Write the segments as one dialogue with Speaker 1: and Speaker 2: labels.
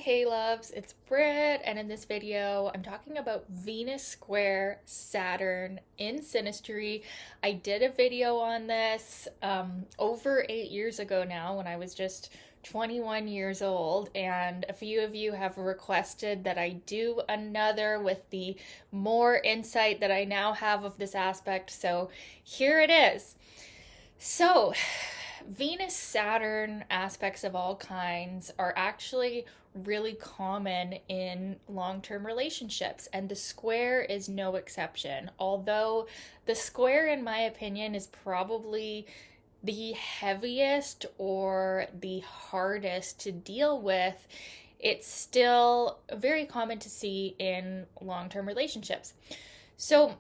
Speaker 1: Hey loves, it's Britt, and in this video I'm talking about Venus square Saturn in Synastry. I did a video on this over 8 years ago now when I was just 21 years old, and a few of you have requested that I do another with the more insight that I now have of this aspect, so here it is. So, Venus Saturn aspects of all kinds are actually really common in long term relationships, and the square is no exception. Although the square, in my opinion, is probably the heaviest or the hardest to deal with, it's still very common to see in long term relationships. So,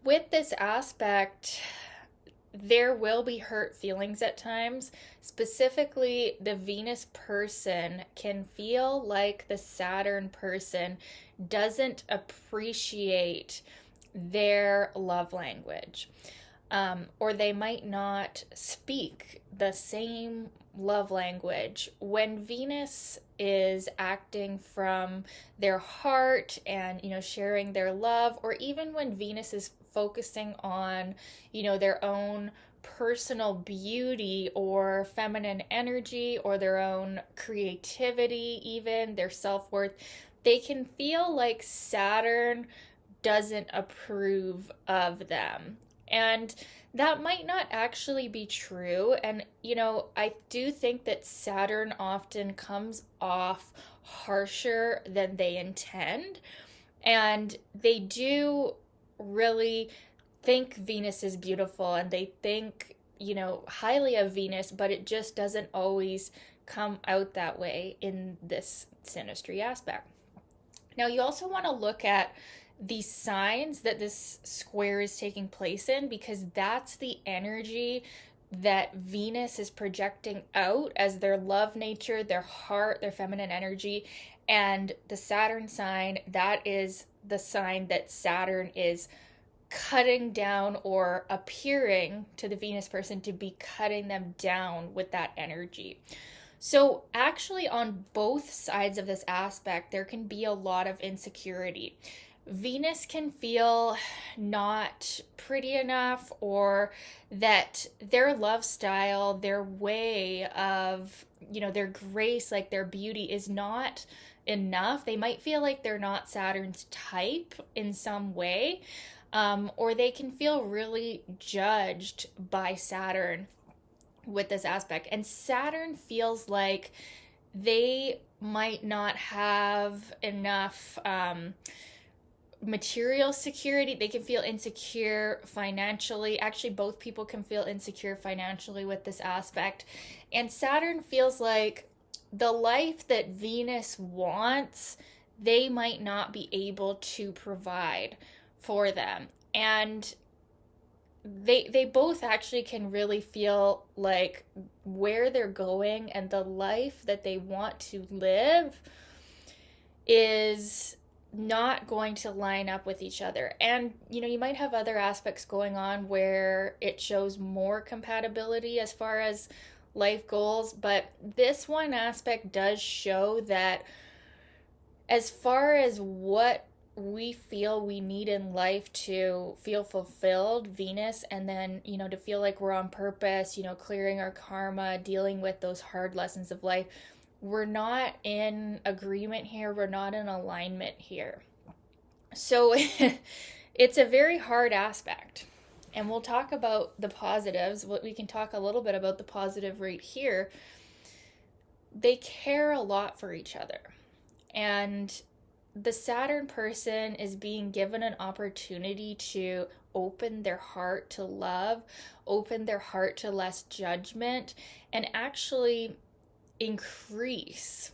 Speaker 1: with this aspect, there will be hurt feelings at times. Specifically, the Venus person can feel like the Saturn person doesn't appreciate their love language. Or they might not speak the same love language. When Venus is acting from their heart and, sharing their love, or even when Venus is focusing on, their own personal beauty or feminine energy or their own creativity, even their self worth, they can feel like Saturn doesn't approve of them. And that might not actually be true. And, I do think that Saturn often comes off harsher than they intend. And they do really think Venus is beautiful and they think, highly of Venus, but it just doesn't always come out that way in this synastry aspect. Now, you also want to look at the signs that this square is taking place in, because that's the energy that Venus is projecting out as their love nature, their heart, their feminine energy. And the Saturn sign, that is the sign that Saturn is cutting down, or appearing to the Venus person to be cutting them down with that energy. So, actually, on both sides of this aspect, there can be a lot of insecurity. Venus can feel not pretty enough, or that their love style, their way of, their grace, like their beauty, is not enough. They might feel like they're not Saturn's type in some way, or they can feel really judged by Saturn with this aspect. And Saturn feels like they might not have enough material security. They can feel insecure financially. Actually, both people can feel insecure financially with this aspect. And Saturn feels like the life that Venus wants, they might not be able to provide for them. And they both actually can really feel like where they're going and the life that they want to live is not going to line up with each other. And you might have other aspects going on where it shows more compatibility as far as life goals, but this one aspect does show that as far as what we feel we need in life to feel fulfilled, Venus, and then, to feel like we're on purpose, clearing our karma, dealing with those hard lessons of life, we're not in agreement here. We're not in alignment here. So it's a very hard aspect. And we'll talk about the positives. We can talk a little bit about the positive right here. They care a lot for each other. And the Saturn person is being given an opportunity to open their heart to love, open their heart to less judgment, and actually increase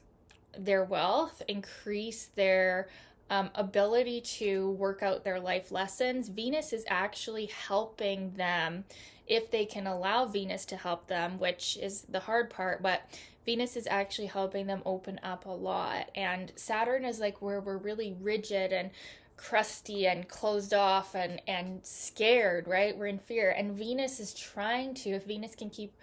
Speaker 1: their wealth, increase their ability to work out their life lessons. Venus is actually helping them, if they can allow Venus to help them, which is the hard part, but Venus is actually helping them open up a lot. And Saturn is like where we're really rigid and crusty and closed off and scared, right? We're in fear. And Venus is trying to, if Venus can keep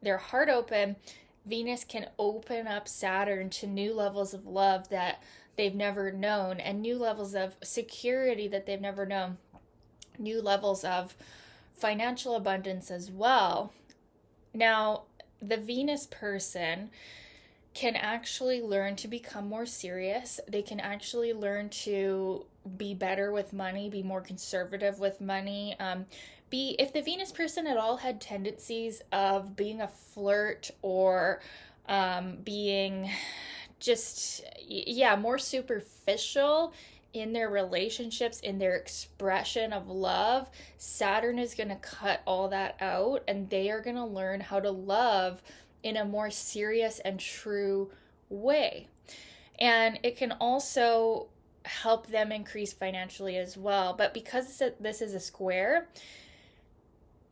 Speaker 1: their heart open, Venus can open up Saturn to new levels of love that they've never known, and new levels of security that they've never known, new levels of financial abundance as well. Now, the Venus person can actually learn to become more serious. They can actually learn to be better with money, be more conservative with money. If the Venus person at all had tendencies of being a flirt or being just, yeah, more superficial in their relationships, in their expression of love, Saturn is going to cut all that out, and they are going to learn how to love in a more serious and true way. And it can also help them increase financially as well. But because this is a square,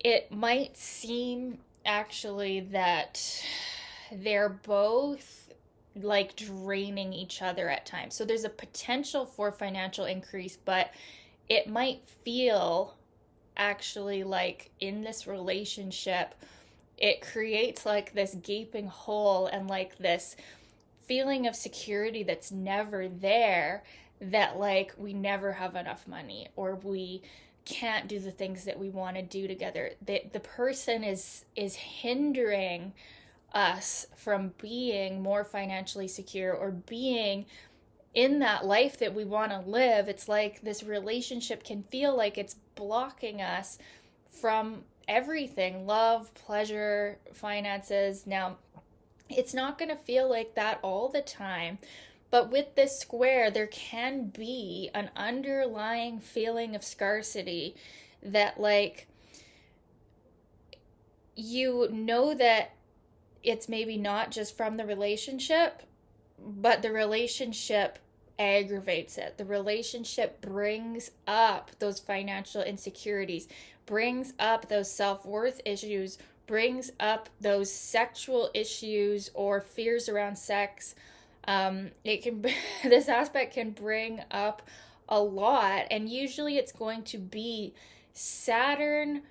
Speaker 1: it might seem actually that they're both like draining each other at times. So there's a potential for financial increase, but it might feel actually like in this relationship, it creates like this gaping hole and like this feeling of security that's never there, that like we never have enough money or we can't do the things that we want to do together. The person is hindering us from being more financially secure or being in that life that we want to live. It's like this relationship can feel like it's blocking us from everything: love, pleasure, finances. Now, it's not going to feel like that all the time, but with this square, there can be an underlying feeling of scarcity that, like, you know that it's maybe not just from the relationship, but the relationship aggravates it. The relationship brings up those financial insecurities, brings up those self-worth issues, brings up those sexual issues or fears around sex. It can this aspect can bring up a lot, and usually it's going to be Saturn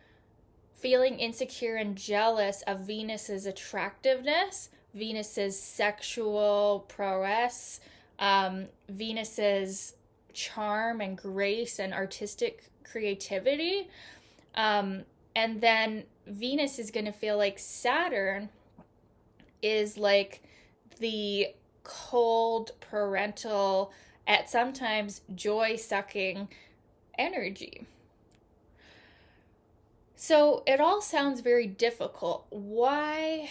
Speaker 1: feeling insecure and jealous of Venus's attractiveness, Venus's sexual prowess, Venus's charm and grace and artistic creativity. And then Venus is going to feel like Saturn is like the cold, parental, at sometimes joy-sucking energy. So it all sounds very difficult. Why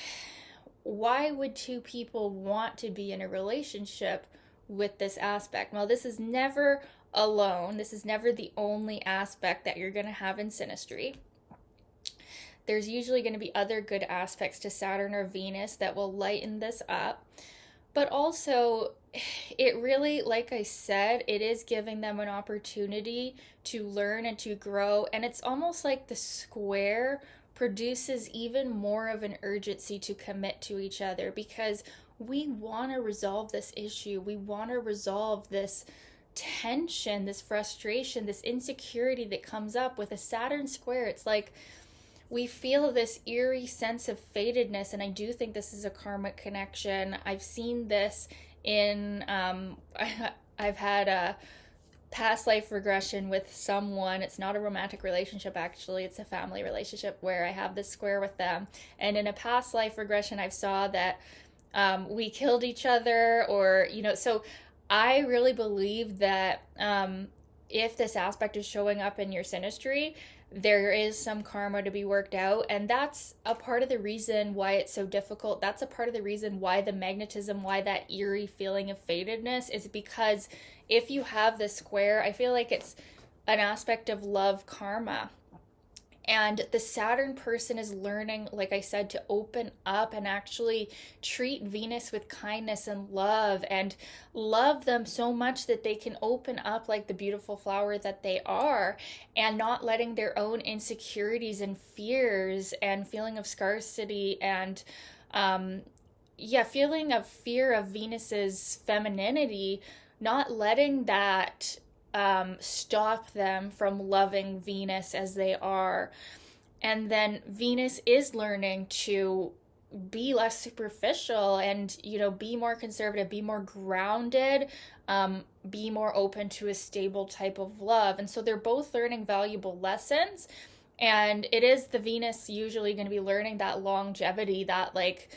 Speaker 1: would two people want to be in a relationship with this aspect? Well, this is never alone. This is never the only aspect that you're going to have in Synastry. There's usually going to be other good aspects to Saturn or Venus that will lighten this up. But also, it really, like I said, it is giving them an opportunity to learn and to grow. And it's almost like the square produces even more of an urgency to commit to each other, because we want to resolve this issue. We want to resolve this tension, this frustration, this insecurity that comes up with a Saturn square. It's like we feel this eerie sense of fatedness, and I do think this is a karmic connection. I've seen this in, I've had a past life regression with someone. It's not a romantic relationship, actually. It's a family relationship where I have this square with them. And in a past life regression, I saw that we killed each other, or, so I really believe that if this aspect is showing up in your synastry, there is some karma to be worked out, and that's a part of the reason why it's so difficult. That's a part of the reason why the magnetism, why that eerie feeling of fatedness is, because if you have this square, I feel like it's an aspect of love karma. And the Saturn person is learning, like I said, to open up and actually treat Venus with kindness and love them so much that they can open up like the beautiful flower that they are, and not letting their own insecurities and fears and feeling of scarcity and feeling of fear of Venus's femininity, not letting that stop them from loving Venus as they are. And then Venus is learning to be less superficial and, be more conservative, be more grounded, be more open to a stable type of love. And so they're both learning valuable lessons. And it is the Venus usually going to be learning that longevity, that like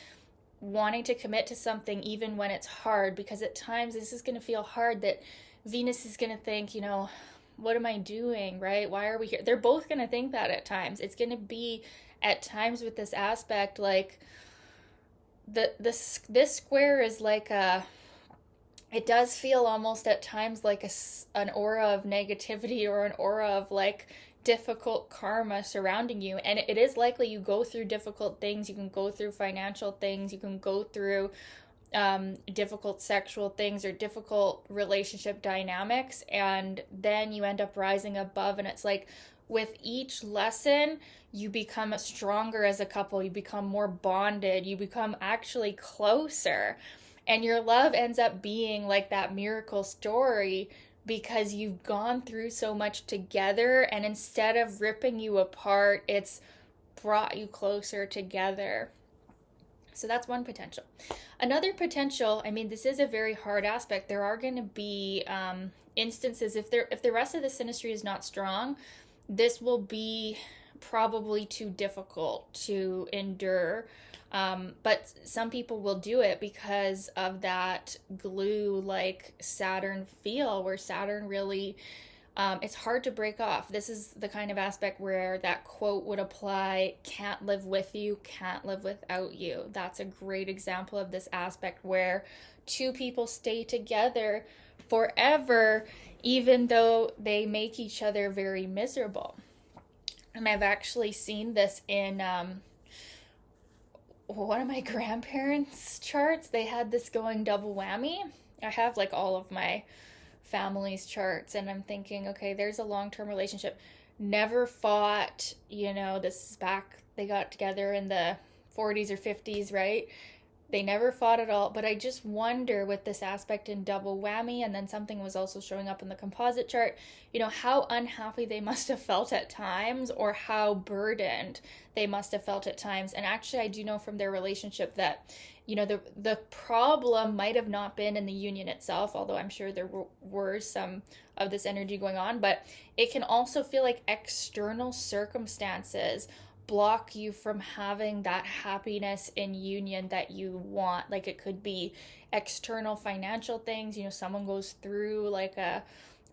Speaker 1: wanting to commit to something even when it's hard, because at times this is going to feel hard, that Venus is going to think, what am I doing, right? Why are we here? They're both going to think that at times. It's going to be at times with this aspect like this square is like it does feel almost at times like an aura of negativity or an aura of like difficult karma surrounding you. And it is likely you go through difficult things. You can go through financial things. You can go through difficult sexual things or difficult relationship dynamics. And then you end up rising above. And it's like with each lesson, you become stronger as a couple. You become more bonded. You become actually closer. And your love ends up being like that miracle story because you've gone through so much together, and instead of ripping you apart, it's brought you closer together. So that's one potential. Another potential, I mean, this is a very hard aspect. There are going to be instances, if the rest of the synastry is not strong, this will be probably too difficult to endure. But some people will do it because of that glue like Saturn feel, where Saturn really, it's hard to break off. This is the kind of aspect where that quote would apply: can't live with you, can't live without you. That's a great example of this aspect where two people stay together forever, even though they make each other very miserable. And I've actually seen this in one of my grandparents' charts. They had this going double whammy. I have like all of my family's charts, and I'm thinking, okay, there's a long-term relationship. Never fought, this is back, they got together in the 40s or 50s, right? They never fought at all. But I just wonder with this aspect in double whammy, and then something was also showing up in the composite chart, how unhappy they must have felt at times, or how burdened they must have felt at times. And actually, I do know from their relationship that, the problem might have not been in the union itself, although I'm sure there were some of this energy going on, but it can also feel like external circumstances block you from having that happiness in union that you want. Like it could be external financial things, someone goes through like a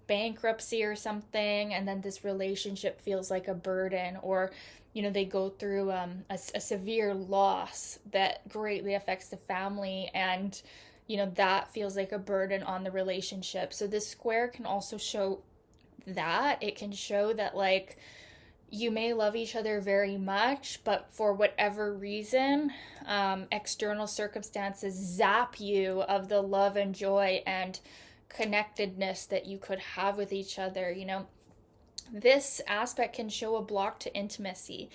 Speaker 1: bankruptcy or something, and then this relationship feels like a burden, or they go through a severe loss that greatly affects the family, and that feels like a burden on the relationship. So this square can also show that. It can show that like you may love each other very much, but for whatever reason, external circumstances zap you of the love and joy and connectedness that you could have with each other. This aspect can show a block to intimacy,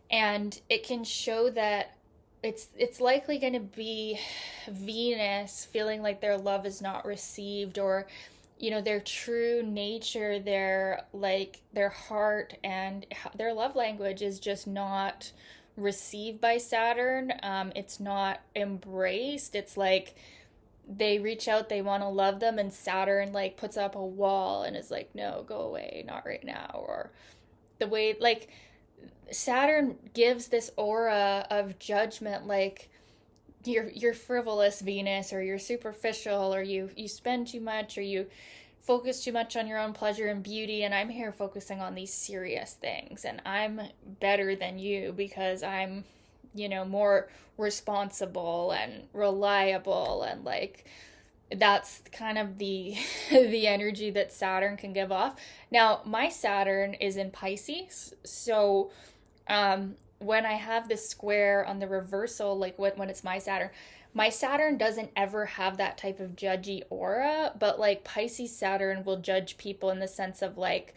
Speaker 1: and it can show that it's likely going to be Venus feeling like their love is not received, or their true nature, their heart and their love language is just not received by Saturn. It's not embraced. It's like they reach out, they want to love them, and Saturn like puts up a wall and is like, no, go away, not right now. Or the way like Saturn gives this aura of judgment, like you're frivolous, Venus, or you're superficial, or you spend too much, or you focus too much on your own pleasure and beauty, and I'm here focusing on these serious things, and I'm better than you because I'm more responsible and reliable, and like that's kind of the the energy that Saturn can give off. Now my Saturn is in Pisces, so when I have this square on the reversal, like when it's my Saturn doesn't ever have that type of judgy aura, but like Pisces Saturn will judge people in the sense of like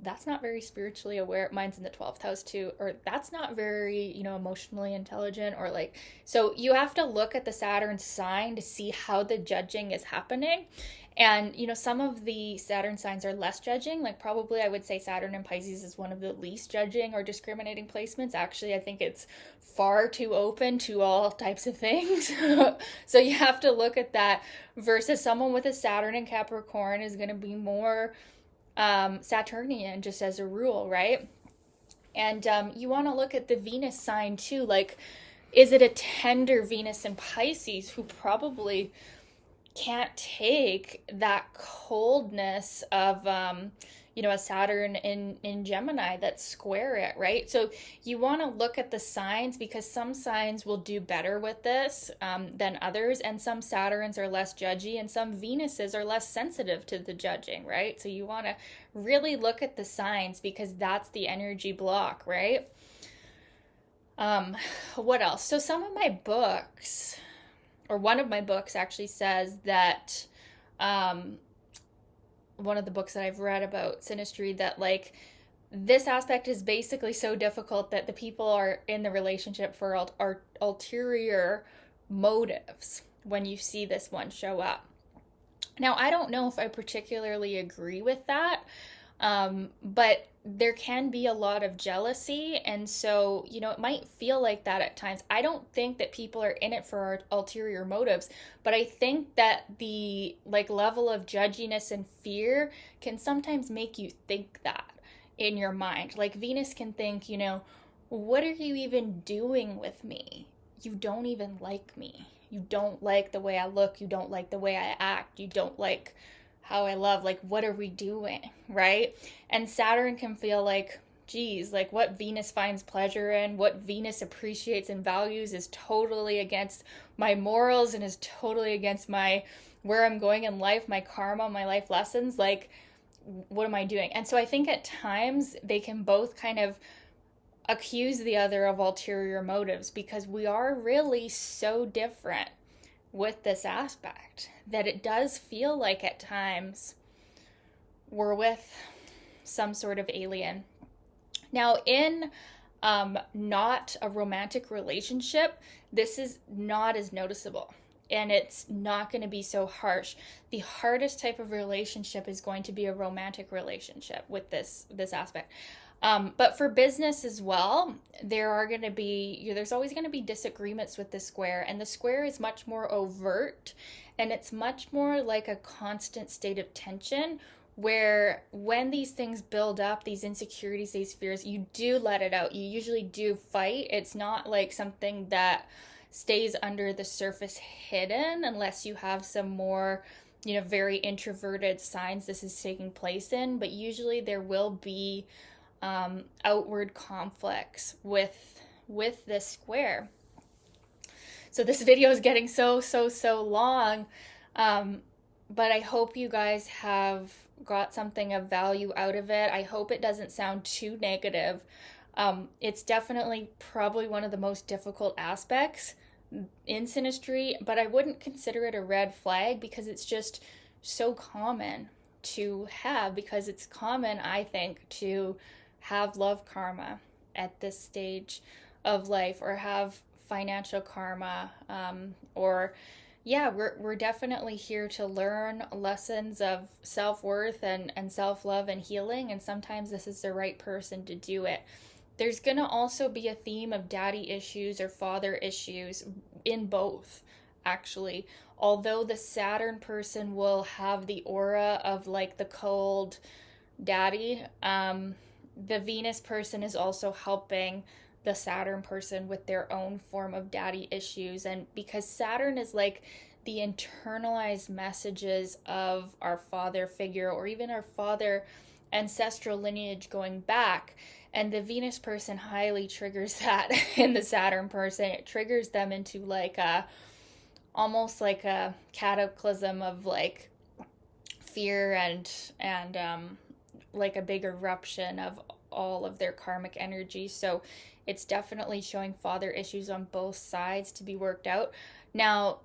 Speaker 1: that's not very spiritually aware. Mine's in the 12th house too. Or that's not very, emotionally intelligent. Or like, so you have to look at the Saturn sign to see how the judging is happening. And, some of the Saturn signs are less judging. Like, probably I would say Saturn in Pisces is one of the least judging or discriminating placements. Actually, I think it's far too open to all types of things. So you have to look at that versus someone with a Saturn in Capricorn is going to be more Saturnian, just as a rule, right? And you want to look at the Venus sign too. Like, is it a tender Venus in Pisces who probably can't take that coldness of a Saturn in Gemini that's square it, right? So you want to look at the signs, because some signs will do better with this than others, and some Saturns are less judgy and some Venuses are less sensitive to the judging, right? So you want to really look at the signs, because that's the energy block, right? What else? So some of my books, or one of my books actually says that one of the books that I've read about Synastry, that like this aspect is basically so difficult that the people are in the relationship for ulterior motives when you see this one show up. Now, I don't know if I particularly agree with that, but there can be a lot of jealousy, and so, it might feel like that at times. I don't think that people are in it for ulterior motives, but I think that the level of judginess and fear can sometimes make you think that in your mind. Like, Venus can think, what are you even doing with me? You don't even like me. You don't like the way I look. You don't like the way I act. You don't like how I love. Like, what are we doing, right? And Saturn can feel like, geez, like what Venus finds pleasure in, what Venus appreciates and values is totally against my morals and is totally against where I'm going in life, my karma, my life lessons. Like, what am I doing? And so I think at times they can both kind of accuse the other of ulterior motives, because we are really so different with this aspect that it does feel like at times we're with some sort of alien. Now, in not a romantic relationship, this is not as noticeable, and it's not going to be so harsh. The hardest type of relationship is going to be a romantic relationship with this aspect. But for business as well, there's always going to be disagreements with the square, and the square is much more overt, and it's much more like a constant state of tension, where when these things build up, these insecurities, these fears, you do let it out. You usually do fight. It's not like something that stays under the surface hidden, unless you have some more, very introverted signs this is taking place in. But usually there will be outward conflicts with this square. So this video is getting so long, but I hope you guys have got something of value out of it. I hope it doesn't sound too negative. It's definitely probably one of the most difficult aspects in Synastry, but I wouldn't consider it a red flag, because it's just so common to have, because it's common, I think, to have love karma at this stage of life, or have financial karma, we're definitely here to learn lessons of self-worth and self-love and healing, and sometimes this is the right person to do it. There's going to also be a theme of daddy issues or father issues in both, actually. Although the Saturn person will have the aura of like the cold daddy, the Venus person is also helping the Saturn person with their own form of daddy issues. And because Saturn is like the internalized messages of our father figure, or even our father ancestral lineage going back, and the Venus person highly triggers that in the Saturn person. It triggers them into like almost like a cataclysm of like fear and like a big eruption of all of their karmic energy. So it's definitely showing father issues on both sides to be worked out. Now,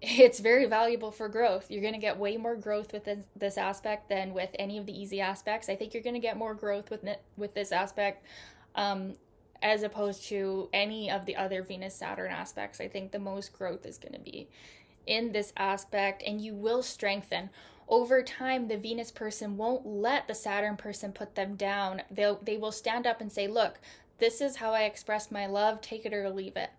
Speaker 1: it's very valuable for growth. You're going to get way more growth with this aspect than with any of the easy aspects. I think you're going to get more growth with this aspect, um, as opposed to any of the other Venus Saturn aspects. I think the most growth is going to be in this aspect, and you will strengthen. Over time, the Venus person won't let the Saturn person put them down. They will stand up and say, look, this is how I express my love, take it or leave it.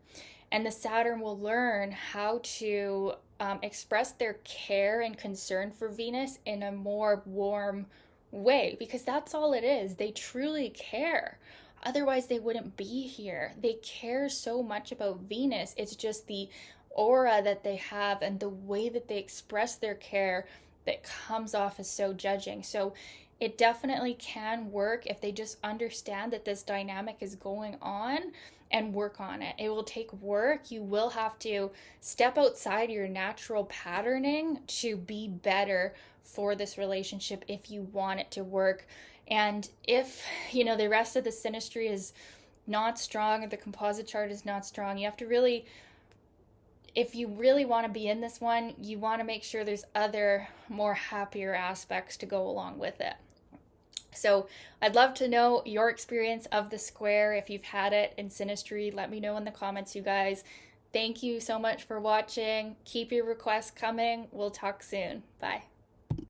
Speaker 1: And the Saturn will learn how to express their care and concern for Venus in a more warm way, because that's all it is. They truly care. Otherwise, they wouldn't be here. They care so much about Venus. It's just the aura that they have and the way that they express their care that comes off as so judging. So it definitely can work if they just understand that this dynamic is going on and work on it. It will take work. You will have to step outside your natural patterning to be better for this relationship if you want it to work. And if, the rest of the synastry is not strong, or the composite chart is not strong, you have to really, if you really want to be in this one, you want to make sure there's other more happier aspects to go along with it. So I'd love to know your experience of the square. If you've had it in synastry, let me know in the comments, you guys. Thank you so much for watching. Keep your requests coming. We'll talk soon. Bye.